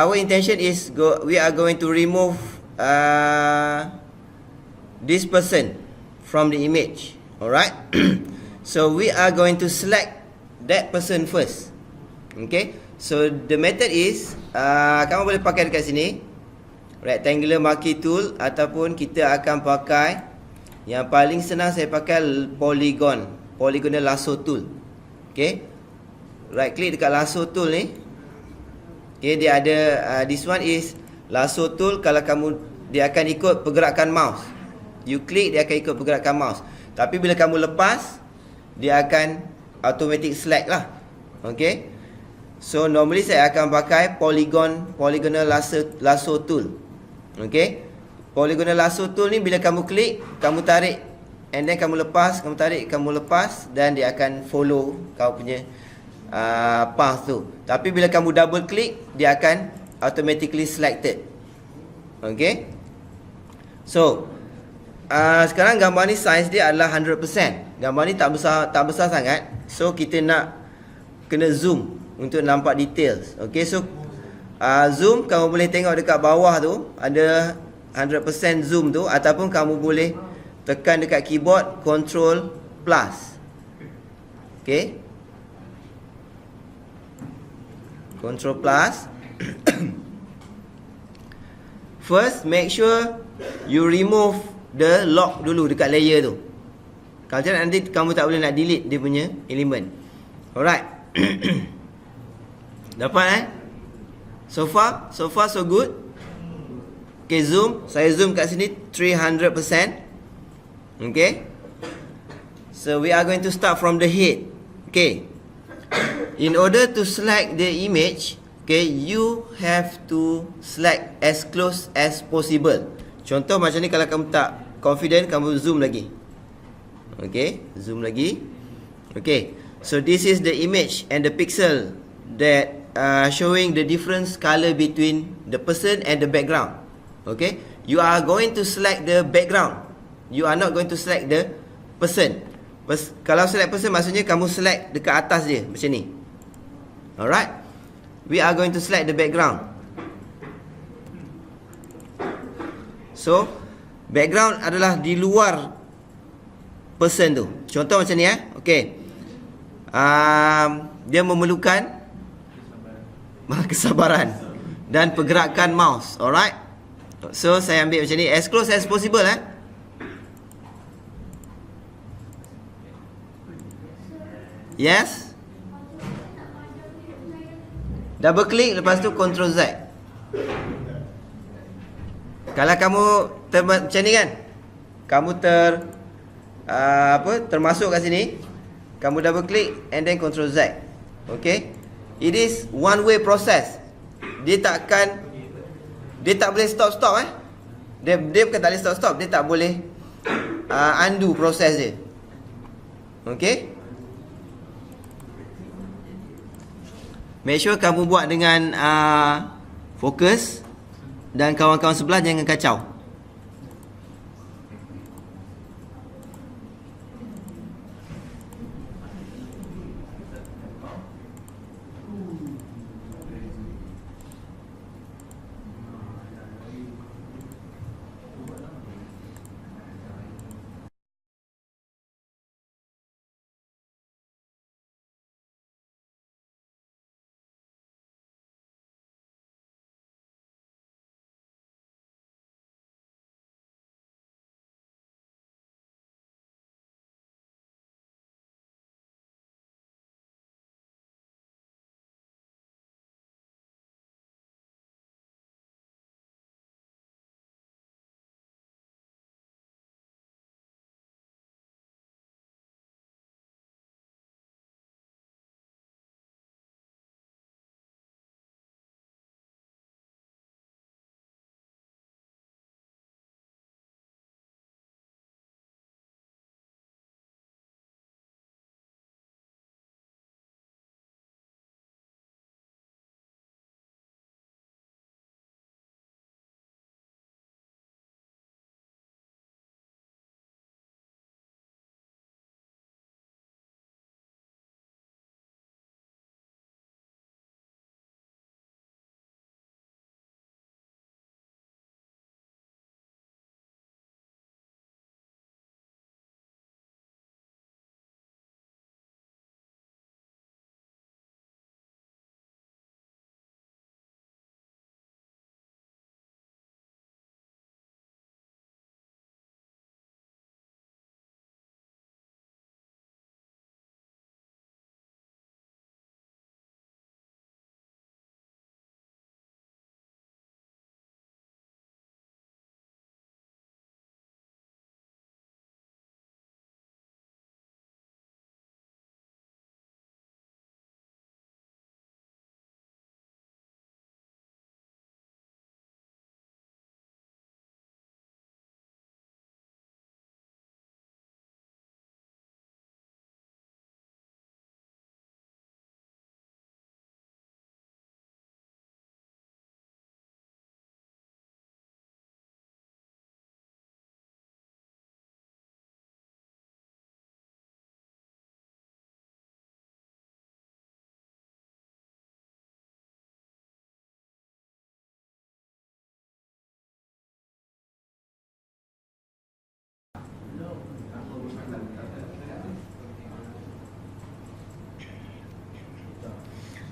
our intention is we are going to remove this person from the image. Alright. So we are going to select that person first. Okay. So the method is kamu boleh pakai dekat sini rectangular marquee tool, ataupun kita akan pakai yang paling senang, saya pakai polygonal lasso tool. Okay. Right click dekat lasso tool ni. Okay, dia ada this one is lasso tool. Kalau dia akan ikut pergerakan mouse. You click, dia akan ikut pergerakan mouse. Tapi bila kamu lepas, dia akan automatic select lah. Okay. So normally saya akan pakai polygonal lasso tool. Okay. Polygonal lasso tool ni bila kamu klik, kamu tarik, and then kamu lepas, kamu tarik, kamu lepas, dan dia akan follow kau punya path tu. Tapi bila kamu double click, dia akan automatically selected. Okay. So sekarang gambar ni size dia adalah 100%. Gambar ni tak besar sangat. So kita nak kena zoom untuk nampak details. Okay. So zoom, kamu boleh tengok dekat bawah tu ada 100% zoom tu, ataupun kamu boleh tekan dekat keyboard Ctrl+. Okay. Ctrl+. First, make sure you remove the lock dulu dekat layer tu. Kalau tidak nanti kamu tak boleh nak delete dia punya element. Alright. Dapat So far so good. Okay, zoom. Saya zoom kat sini 300%. Okay. So we are going to start from the head. Okay. In order to select the image, okay, you have to select as close as possible. Contoh macam ni, kalau kamu tak confident, kamu zoom lagi. Okay, zoom lagi. Okay, so this is the image and the pixel that showing the difference color between the person and the background. Okay, you are going to select the background. You are not going to select the person. Kalau select person, maksudnya kamu select dekat atas dia macam ni. Alright. We are going to select the background. So background adalah di luar person tu. Contoh macam ni okay. Dia memerlukan kesabaran dan pergerakan mouse. Alright. So saya ambil macam ni, as close as possible Yes. Double click, lepas tu Ctrl Z. Kalau kamu macam ni kan, kamu termasuk kat sini, kamu double click and then Ctrl Z. Okay. It is one way process. Dia tak boleh stop Dia bukan tak boleh stop, dia tak boleh undo proses dia. Okay. Make sure kamu buat dengan fokus, dan kawan-kawan sebelah jangan kacau.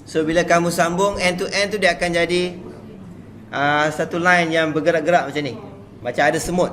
So bila kamu sambung end to end tu, dia akan jadi satu line yang bergerak-gerak macam ni, macam ada semut.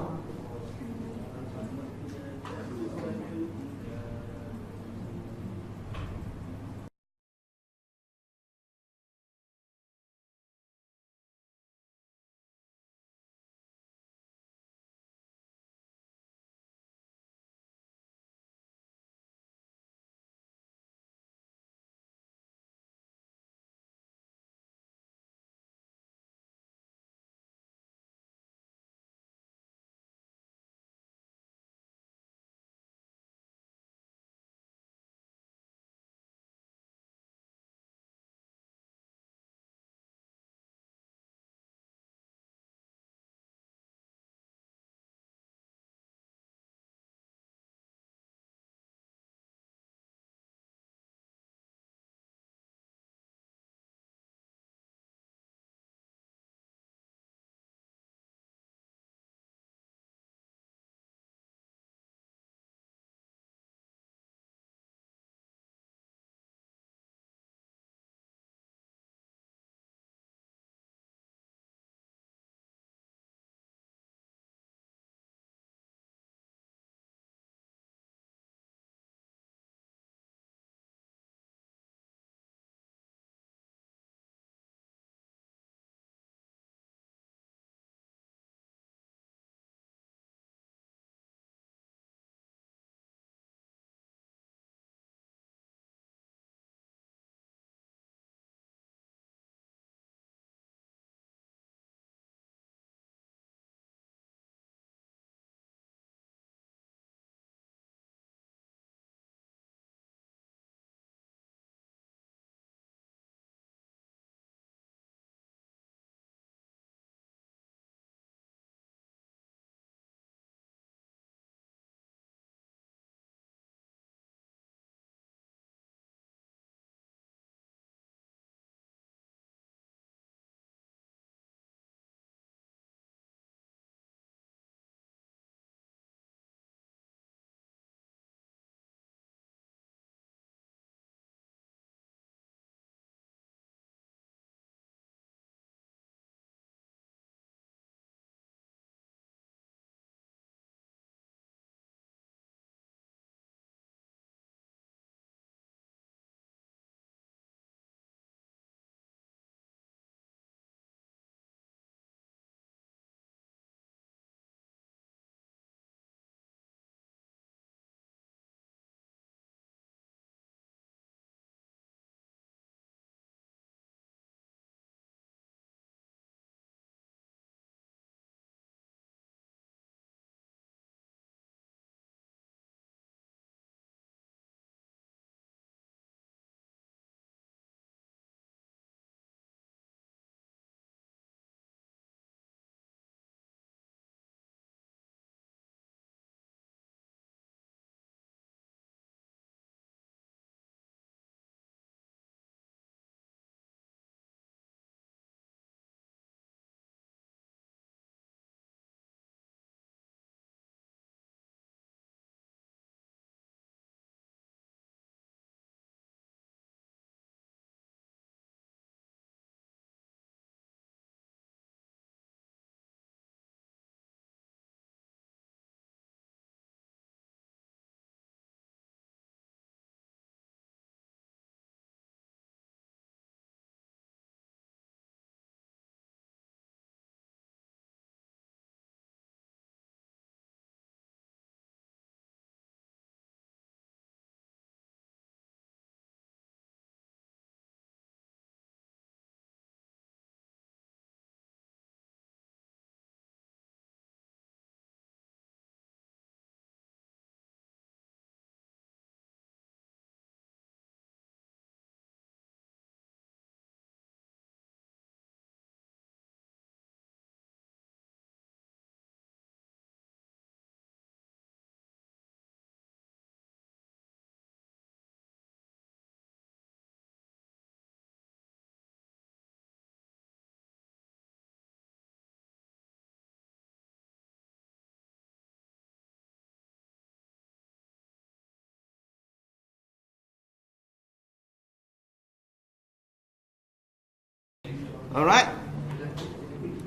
Alright.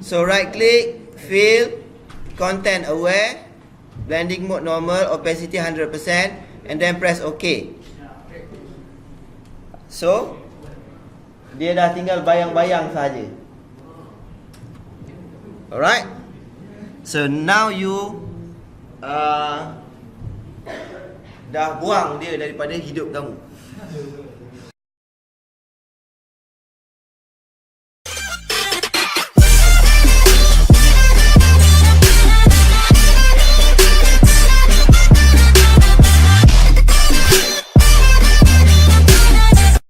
So right click, fill, content aware, blending mode normal, opacity 100%, and then press OK. So dia dah tinggal bayang-bayang saja. Alright. So now you dah buang dia daripada hidup kamu.